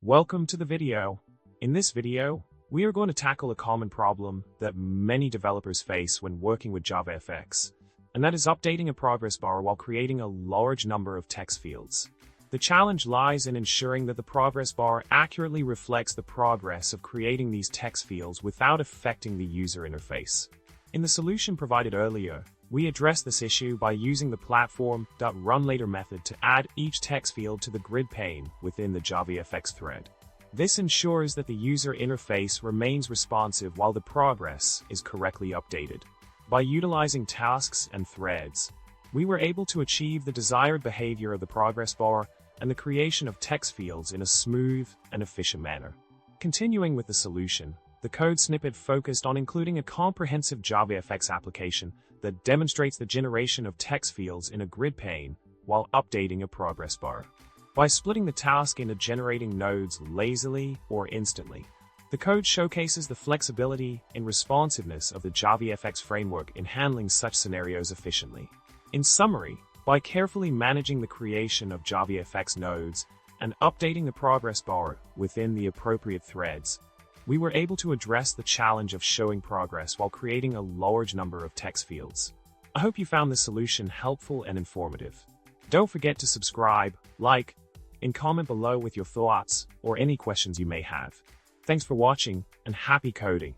Welcome to the video. In this video, we are going to tackle a common problem that many developers face when working with JavaFX, and that is updating a progress bar while creating a large number of text fields. The challenge lies in ensuring that the progress bar accurately reflects the progress of creating these text fields without affecting the user interface. In the solution provided earlier, we address this issue by using the platform.runLater method to add each text field to the grid pane within the JavaFX thread. This ensures that the user interface remains responsive while the progress is correctly updated. By utilizing tasks and threads, we were able to achieve the desired behavior of the progress bar and the creation of text fields in a smooth and efficient manner. Continuing with the solution, the code snippet focused on including a comprehensive JavaFX application that demonstrates the generation of text fields in a grid pane while updating a progress bar. By splitting the task into generating nodes lazily or instantly, the code showcases the flexibility and responsiveness of the JavaFX framework in handling such scenarios efficiently. In summary, by carefully managing the creation of JavaFX nodes and updating the progress bar within the appropriate threads, we were able to address the challenge of showing progress while creating a large number of text fields. I hope you found this solution helpful and informative. Don't forget to subscribe, like, and comment below with your thoughts or any questions you may have. Thanks for watching, and happy coding!